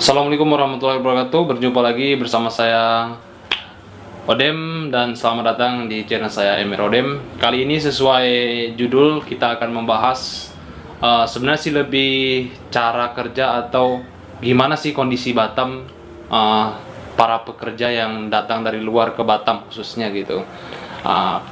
Assalamualaikum warahmatullahi wabarakatuh. Berjumpa lagi bersama saya Odem dan selamat datang di channel saya Emir Odem. Kali ini sesuai judul kita akan membahas sebenarnya sih lebih cara kerja atau gimana sih kondisi Batam, para pekerja yang datang dari luar ke Batam khususnya gitu.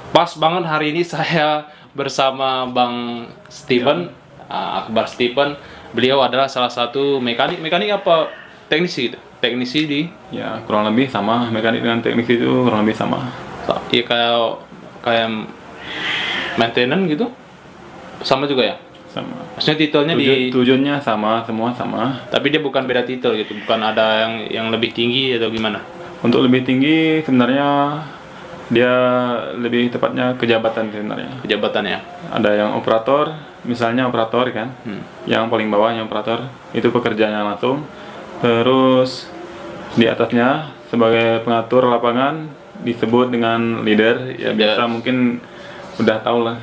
Pas banget hari ini saya bersama Bang Steven, Akbar Steven. Beliau adalah salah satu mekanik apa teknisi gitu, teknisi di Ya, kurang lebih sama. Mekanik dengan teknisi itu kurang lebih sama. ya kayak maintenance gitu, sama juga ya. Sama. Maksudnya titelnya Tujuannya sama, semua sama. tapi dia bukan beda titel gitu, bukan ada yang lebih tinggi atau gimana. Untuk lebih tinggi sebenarnya dia lebih tepatnya kejabatan sebenarnya. Kejabatannya. Ada yang operator, misalnya operator kan. Yang paling bawah yang operator itu pekerjaannya langsung. Terus di atasnya sebagai pengatur lapangan disebut dengan leader. Ya biasa mungkin udah tahu lah.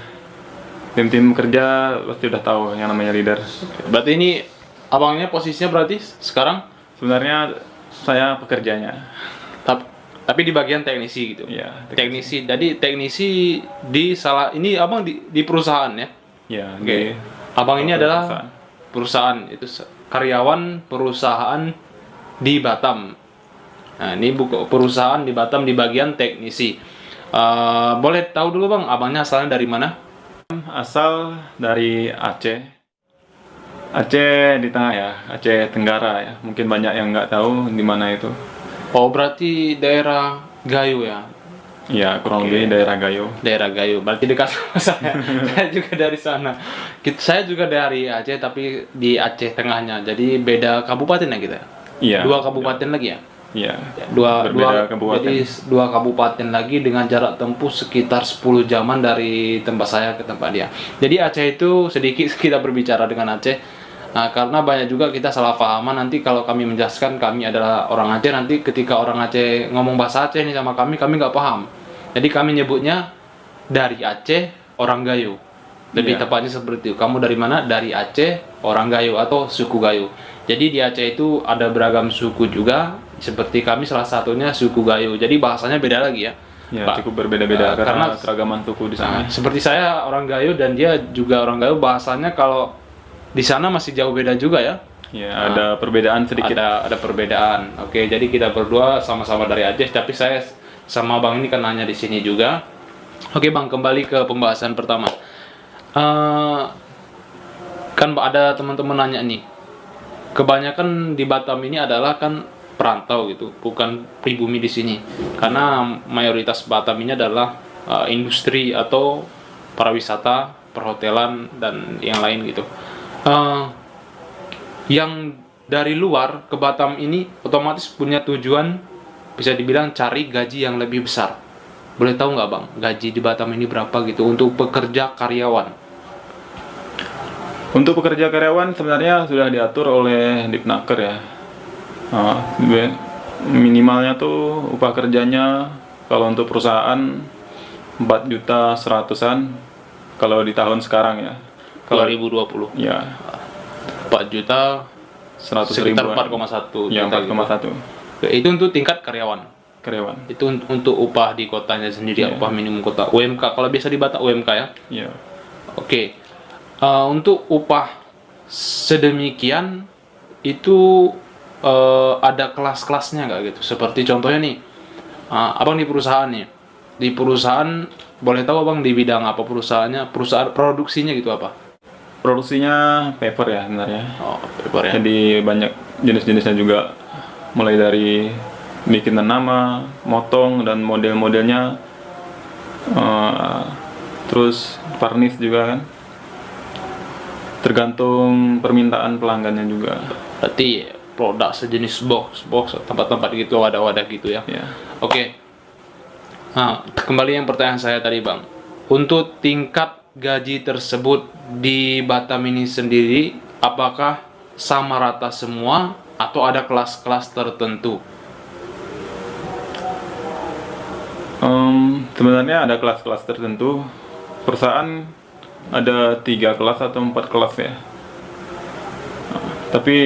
Tim-tim kerja pasti udah tahu yang namanya leader. Berarti ini abangnya posisinya berarti sekarang Sebenarnya saya pekerjanya. tapi di bagian teknisi gitu. Ya, Teknisi. Jadi teknisi di ini abang di perusahaan ya. Ya, Oke. Abang ini adalah perusahaan. perusahaan itu karyawan perusahaan di Batam. Nah, ini buku perusahaan di Batam di bagian teknisi. Boleh tahu dulu bang, abangnya asalnya dari mana? Asal dari Aceh. Aceh di tengah ya, Aceh Tenggara ya. Mungkin banyak yang nggak tahu di mana itu. Oh berarti daerah Gayo ya? Ya, kurang lebih daerah Gayo. Daerah Gayo, berarti dekat sama saya. Saya juga dari sana. Saya juga dari Aceh, tapi di Aceh tengahnya. Jadi beda kabupaten ya kita? Iya. Dua kabupaten lagi ya? Iya. Dua kabupaten. Jadi dua kabupaten lagi dengan jarak tempuh sekitar 10 jaman dari tempat saya ke tempat dia. Jadi Aceh itu sedikit kita berbicara dengan Aceh. Nah, karena banyak juga kita salah pahaman nanti kalau kami menjelaskan kami adalah orang Aceh, nanti ketika orang Aceh ngomong bahasa Aceh nih sama kami nggak paham. Jadi kami nyebutnya dari Aceh orang Gayo. Lebih tepatnya seperti itu. Kamu dari mana? Dari Aceh orang Gayo atau suku Gayo. Jadi di Aceh itu ada beragam suku juga. Seperti kami salah satunya suku Gayo. Jadi bahasanya beda lagi ya. Ya, Pak. cukup berbeda-beda karena karena keragaman suku di sana. Seperti saya orang Gayo dan dia juga orang Gayo, bahasanya kalau di sana masih jauh beda juga ya. Ya, ada perbedaan sedikit. Ada perbedaan. Oke, jadi kita berdua sama-sama dari Aceh, tapi saya sama Bang ini kan nanya di sini juga. Oke Bang, kembali ke pembahasan pertama. Kan ada teman-teman nanya nih. Kebanyakan di Batam ini adalah kan perantau gitu, bukan pribumi di sini. Karena mayoritas Batam ini adalah industri atau pariwisata, perhotelan dan yang lain gitu. Yang dari luar ke Batam ini otomatis punya tujuan, bisa dibilang cari gaji yang lebih besar. Boleh tahu nggak bang, gaji di Batam ini berapa gitu untuk pekerja karyawan? Untuk pekerja karyawan sebenarnya sudah diatur oleh Dipnaker ya. Minimalnya tuh upah kerjanya kalau untuk perusahaan 4.100.000-an kalau di tahun sekarang ya. Kalau 2020 ya 4 juta 100 sekitar ribuan. 4,1 Ya, juta 4,1 gitu. Itu untuk tingkat karyawan. Itu untuk upah di kotanya sendiri, upah minimum kota. UMK kalau biasa di Batam UMK ya. Iya. Oke. Untuk upah sedemikian itu ada kelas-kelasnya nggak gitu? Seperti contohnya nih, abang di perusahaan nih. Di perusahaan boleh tahu abang di bidang apa perusahaannya? Perusahaan produksinya gitu apa? Produksinya paper ya sebenarnya. Oh, paper ya. Jadi banyak jenis-jenisnya juga, mulai dari bikin nama, motong dan model-modelnya, terus varnish juga kan. Tergantung permintaan pelanggannya juga. Berarti produk sejenis box tempat-tempat gitu, wadah-wadah gitu ya. Oke. Nah, kembali yang pertanyaan saya tadi bang, untuk tingkat gaji tersebut di Batam ini sendiri apakah sama rata semua atau ada kelas-kelas tertentu? Sebenarnya ada kelas-kelas tertentu. Perusahaan ada 3 kelas atau 4 kelas ya. Tapi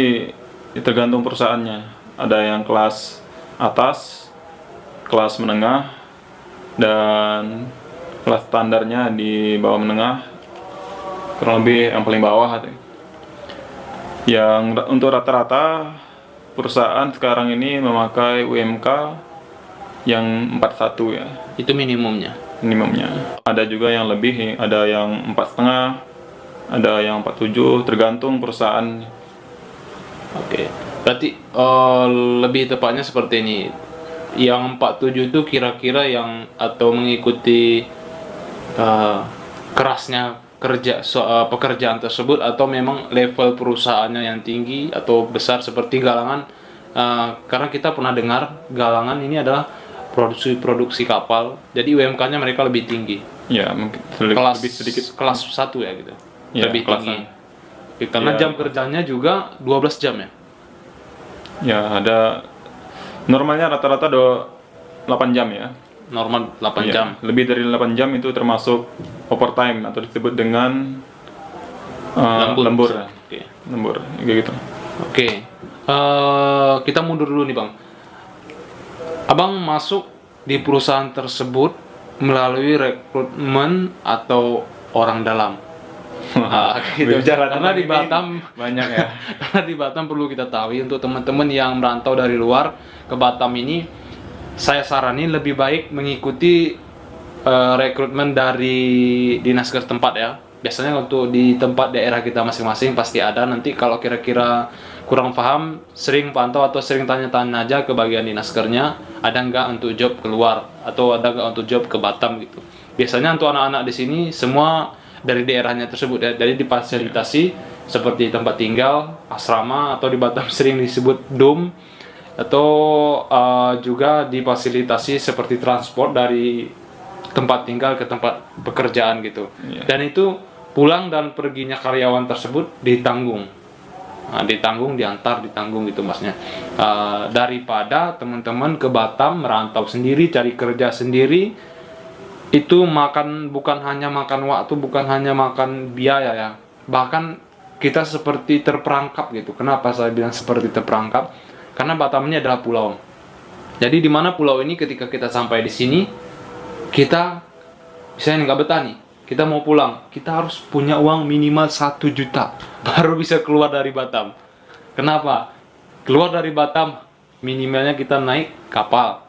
tergantung perusahaannya. Ada yang kelas atas, kelas menengah, dan kelas standarnya di bawah menengah, kurang lebih yang paling bawah. Yang untuk rata-rata perusahaan sekarang ini memakai UMK yang 41 ya. Itu minimumnya. Ada juga yang lebih, ada yang 4,5, ada yang 47, tergantung perusahaan. Oke. Berarti lebih tepatnya seperti ini. Yang 47 itu kira-kira yang atau mengikuti kerasnya pekerjaan tersebut, atau memang level perusahaannya yang tinggi atau besar seperti Galangan. Karena kita pernah dengar Galangan ini adalah produksi kapal, jadi UMK-nya mereka lebih tinggi. Ya, mungkin lebih sedikit. Kelas 1 ya gitu. Ya, lebih tinggi. Karena ya, jam kerjanya juga 12 jam ya. Ya, ada normalnya rata-rata 8 jam ya. Normal 8 Ya, jam. lebih dari 8 jam itu termasuk overtime atau disebut dengan lembur. Oke. Lembur, kayak gitu. Oke. Kita mundur dulu nih Bang. Abang masuk di perusahaan tersebut melalui rekrutmen atau orang dalam? Gitu. Karena di Batam banyak ya. Karena di Batam perlu kita tahu, untuk teman-teman yang merantau dari luar ke Batam ini, saya saranin lebih baik mengikuti rekrutmen dari dinas setempat ya. Biasanya untuk di tempat daerah kita masing-masing pasti ada. Nanti kalau kira-kira kurang paham, sering pantau atau sering tanya-tanya aja ke bagian dinaskernya, ada nggak untuk job keluar atau ada nggak untuk job ke Batam gitu. Biasanya untuk anak-anak di sini semua dari daerahnya tersebut ya. Jadi difasilitasi seperti tempat tinggal, asrama, atau di Batam sering disebut dom, atau juga difasilitasi seperti transport dari tempat tinggal ke tempat pekerjaan gitu. Dan itu pulang dan perginya karyawan tersebut ditanggung. Diantar, ditanggung gitu masnya. Daripada teman-teman ke Batam merantau sendiri, cari kerja sendiri, itu bukan hanya makan waktu, bukan hanya makan biaya ya. Bahkan kita seperti terperangkap gitu. Kenapa saya bilang seperti terperangkap? Karena Batam ini adalah pulau. Jadi di mana pulau ini ketika kita sampai di sini, kita misalnya nggak betah nih, kita mau pulang, kita harus punya uang minimal 1 juta baru bisa keluar dari Batam. Kenapa? Keluar dari Batam minimalnya kita naik kapal,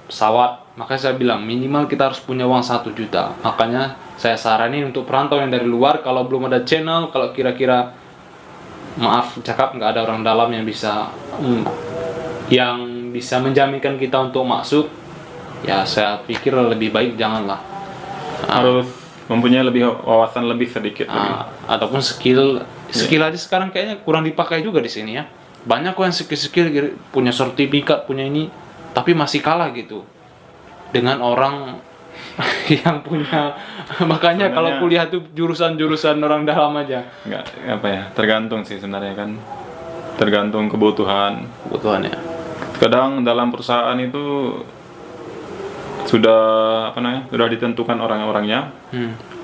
pesawat. Makanya saya bilang minimal kita harus punya uang 1 juta. Makanya saya saranin untuk perantau yang dari luar, kalau belum ada channel, kalau kira-kira maaf cakap nggak ada orang dalam yang bisa menjaminkan kita untuk masuk, ya saya pikir lebih baik janganlah. Harus mempunyai wawasan lebih sedikit ataupun skill aja sekarang kayaknya kurang dipakai juga di sini ya. Banyak kok yang skill punya sertifikat, punya ini, tapi masih kalah gitu dengan orang yang punya. Makanya sebenarnya, kalau kuliah tuh jurusan orang dalam aja. Nggak apa ya, tergantung sih sebenarnya kan. Tergantung kebutuhan ya. Kadang dalam perusahaan itu sudah ditentukan orang-orangnya,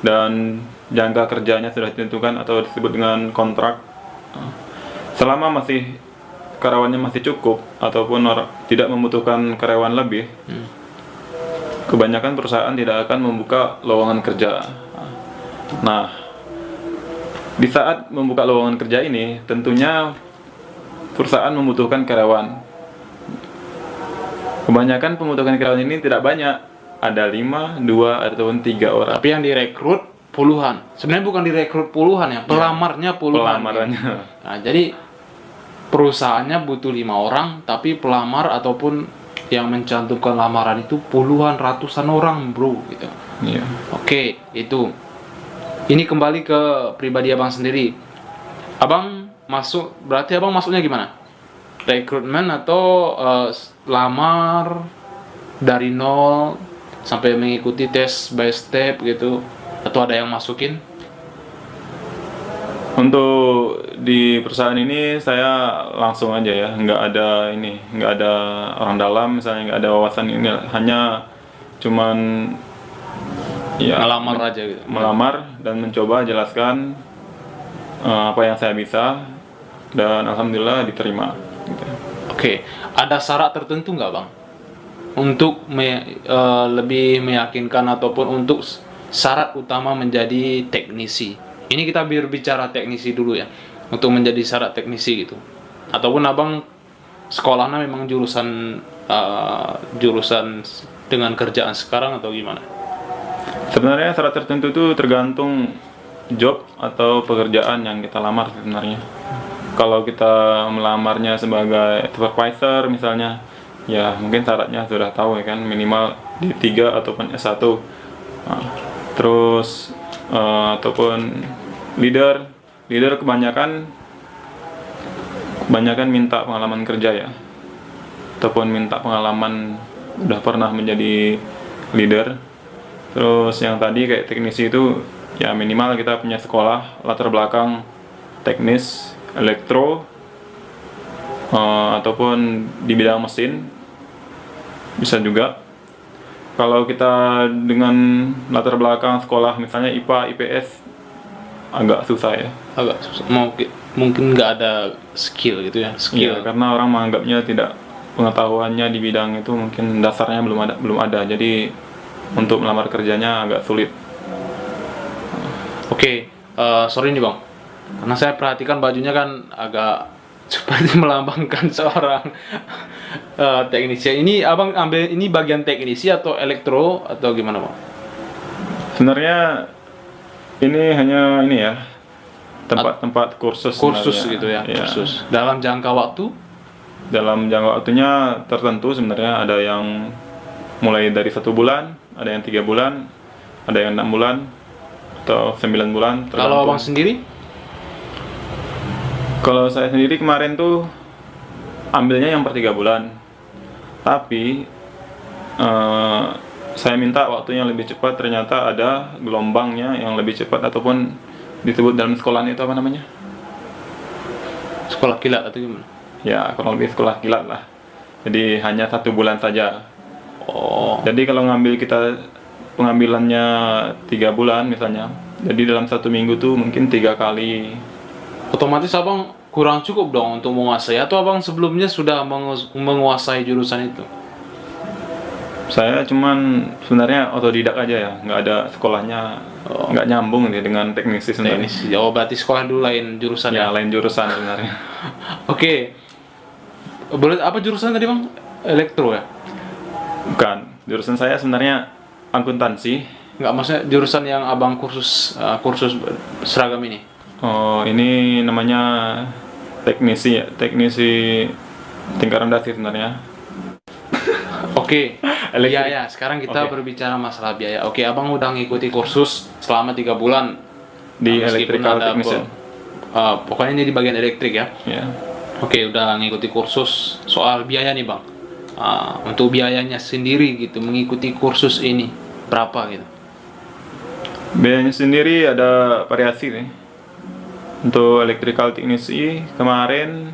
dan jangka kerjanya sudah ditentukan atau disebut dengan kontrak. Selama karyawannya masih cukup ataupun tidak membutuhkan karyawan lebih, kebanyakan perusahaan tidak akan membuka lowongan kerja. Nah, di saat membuka lowongan kerja ini, tentunya perusahaan membutuhkan karyawan. Kebanyakan pembutuhan karyawan ini tidak banyak, ada 5, 2, ataupun 3 orang. Tapi yang direkrut puluhan. Sebenarnya bukan direkrut puluhan ya, pelamarnya puluhan. Pelamarannya. Gitu. Nah, jadi perusahaannya butuh 5 orang, tapi pelamar ataupun yang mencantumkan lamaran itu puluhan, ratusan orang, bro, gitu. Iya. Oke, itu. Ini kembali ke pribadi abang sendiri. Abang berarti abang masuknya gimana? Rekrutmen atau lamar dari nol sampai mengikuti tes by step gitu, atau ada yang masukin? Untuk di perusahaan ini saya langsung aja ya, nggak ada orang dalam misalnya, nggak ada wawasan ini, hanya cuman Ya, Ngelamar aja gitu. melamar dan mencoba jelaskan apa yang saya bisa, dan alhamdulillah diterima gitu. Oke, ada syarat tertentu nggak bang? Untuk lebih meyakinkan ataupun untuk syarat utama menjadi teknisi. Ini kita berbicara teknisi dulu ya. Untuk menjadi syarat teknisi gitu. Ataupun abang sekolahnya memang jurusan dengan kerjaan sekarang atau gimana? Sebenarnya syarat tertentu itu tergantung job atau pekerjaan yang kita lamar sebenarnya. Kalau kita melamarnya sebagai supervisor misalnya, ya mungkin syaratnya sudah tahu ya kan, minimal D3 ataupun S1. Nah, terus ataupun leader kebanyakan minta pengalaman kerja ya, ataupun minta pengalaman udah pernah menjadi leader. Terus yang tadi kayak teknisi itu ya minimal kita punya sekolah latar belakang teknis elektro, ataupun di bidang mesin bisa juga. Kalau kita dengan latar belakang sekolah misalnya IPA IPS agak susah ya. Agak susah. Mungkin nggak ada skill gitu ya. Iya, karena orang menganggapnya tidak, pengetahuannya di bidang itu mungkin dasarnya belum ada. Jadi untuk melamar kerjanya agak sulit. Oke, sorry nih bang, karena saya perhatikan bajunya kan agak seperti melambangkan seorang teknisi. Ini abang ambil ini bagian teknisi atau elektro atau gimana bang? Sebenarnya ini hanya ini ya, tempat kursus Kursus sebenarnya. gitu ya, Iya. kursus. Dalam jangka waktu? Dalam jangka waktunya tertentu sebenarnya, ada yang mulai dari 1 bulan, ada yang 3 bulan, ada yang 6 bulan atau 9 bulan. Kalau abang sendiri? Kalau saya sendiri kemarin tuh ambilnya yang per 3 bulan, tapi saya minta waktunya lebih cepat. Ternyata ada gelombangnya yang lebih cepat, ataupun disebut dalam sekolahnya itu apa namanya? Sekolah kilat atau gimana? Ya kurang lebih sekolah kilat lah. Jadi hanya 1 bulan saja. Oh, Jadi kalau kita pengambilannya 3 bulan misalnya, jadi dalam 1 minggu tuh mungkin 3 kali. otomatis abang kurang cukup dong untuk menguasai, atau abang sebelumnya sudah menguasai jurusan itu? Saya cuman sebenarnya otodidak aja ya, nggak ada sekolahnya, nggak nyambung nih dengan teknisi sebenarnya. Teknis. Oh, berarti sekolah dulu lain jurusan Ya ya? lain jurusan sebenarnya. Oke. Boleh apa jurusan tadi bang? Elektro ya? Bukan, jurusan saya sebenarnya akuntansi. Nggak, maksudnya jurusan yang abang kursus seragam ini? Oh, ini namanya teknisi ya, teknisi tingkat rendah sih sebenarnya. Oke. Elektrik. Biaya. Sekarang kita Oke. berbicara masalah biaya. Oke, abang udah ngikuti kursus selama 3 bulan Di meskipun electrical ada technician. pokoknya ini di bagian elektrik ya. Ya. Oke, udah ngikuti kursus. Soal biaya nih bang, untuk biayanya sendiri gitu, mengikuti kursus ini berapa gitu? Biayanya sendiri ada variasi nih. Untuk electrical technician kemarin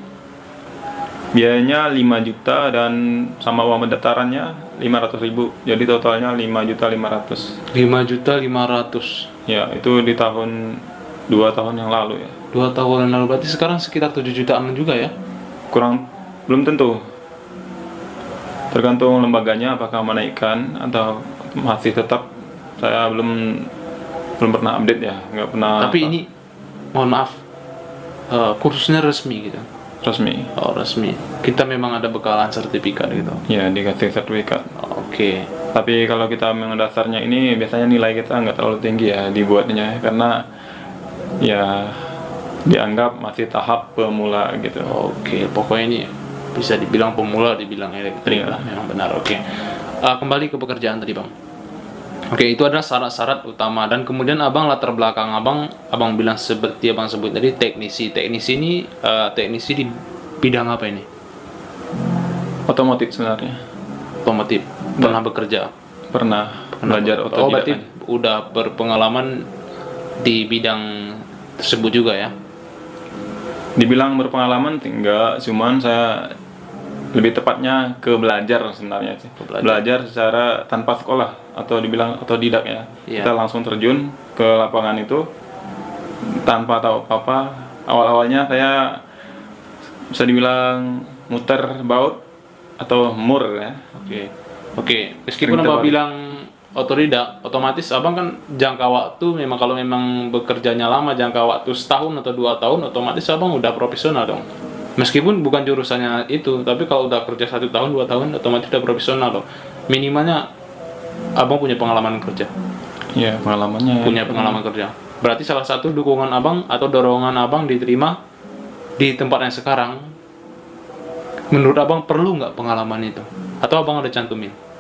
biayanya 5 juta dan sama uang pendaftarannya 500.000. Jadi totalnya 5.500.000. 5.500.000. Ya, itu di tahun 2 tahun yang lalu ya. 2 tahun yang lalu, berarti sekarang sekitar 7 jutaan juga ya? Belum tentu. Tergantung lembaganya apakah menaikkan atau masih tetap. Saya belum pernah update ya, nggak pernah. Tapi ini, mohon maaf, kursusnya resmi gitu? Resmi. Oh, resmi. Kita memang ada bekalan sertifikat gitu? Ya, dikasih sertifikat. Oke. Tapi kalau kita memang dasarnya ini, biasanya nilai kita nggak terlalu tinggi ya dibuatnya, karena ya dianggap masih tahap pemula gitu. Oke, pokoknya ini bisa dibilang pemula, dibilang elektrik Iya. lah, memang benar. Oke. Kembali ke pekerjaan tadi bang. Oke, itu adalah syarat-syarat utama, dan kemudian abang latar belakang abang bilang seperti abang sebut tadi teknisi. Teknisi ini teknisi di bidang apa ini? Otomotif sebenarnya. Otomotif. Pernah bekerja? Pernah belajar Oh, otodidak. berarti udah berpengalaman di bidang tersebut juga ya? Dibilang berpengalaman enggak, cuman saya lebih tepatnya ke belajar sebenarnya sih. Belajar secara tanpa sekolah atau dibilang otodidak ya. Kita langsung terjun ke lapangan itu tanpa tahu apa-apa. Awal-awalnya saya bisa dibilang muter baut atau mur ya. Oke. Meskipun abang bilang otodidak, otomatis abang kan jangka waktu memang kalau memang bekerjanya lama, jangka waktu setahun atau 2 tahun, otomatis abang udah profesional dong. Meskipun bukan jurusannya itu, tapi kalau udah kerja 1 tahun 2 tahun, otomatis udah profesional loh. Minimalnya abang punya pengalaman kerja. Iya, pengalamannya. Punya pengalaman kerja. Berarti salah satu dukungan abang atau dorongan abang diterima di tempat yang sekarang. Menurut abang perlu nggak pengalaman itu? Atau abang ada cantumin?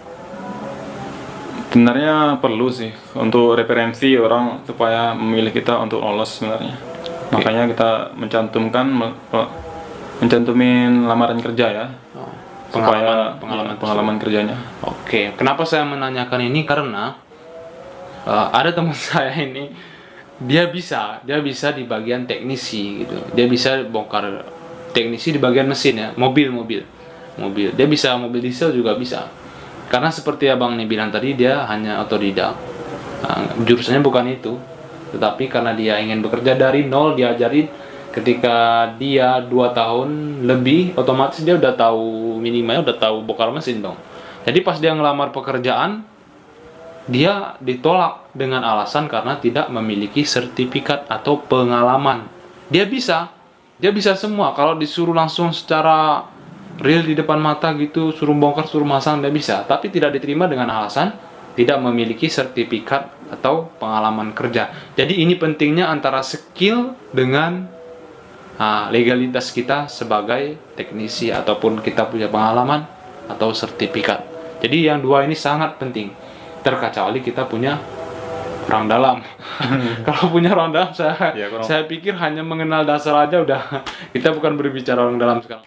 Sebenarnya perlu sih untuk referensi orang supaya memilih kita untuk lolos sebenarnya. Makanya kita mencantumin lamaran kerja ya. Pengalaman kerjanya. Kenapa saya menanyakan ini karena ada teman saya ini dia bisa di bagian teknisi gitu. Dia bisa bongkar teknisi di bagian mesin ya, mobil. Dia bisa mobil diesel juga bisa. Karena seperti abang nih bilang tadi, dia hanya otodidak. Jurusannya bukan itu, tetapi karena dia ingin bekerja dari nol, diajarin. Ketika dia 2 tahun lebih, otomatis dia udah tahu, minimalnya udah tahu bongkar mesin dong. Jadi pas dia ngelamar pekerjaan, dia ditolak dengan alasan karena tidak memiliki sertifikat atau pengalaman. Dia bisa semua. Kalau disuruh langsung secara real di depan mata gitu, suruh bongkar, suruh masang, dia bisa. Tapi tidak diterima dengan alasan tidak memiliki sertifikat atau pengalaman kerja. Jadi ini pentingnya antara skill dengan legalitas kita sebagai teknisi, ataupun kita punya pengalaman atau sertifikat. Jadi yang dua ini sangat penting. Terkecuali kita punya orang dalam. Kalau punya orang dalam, saya pikir hanya mengenal dasar aja udah. Kita bukan berbicara orang dalam sekarang.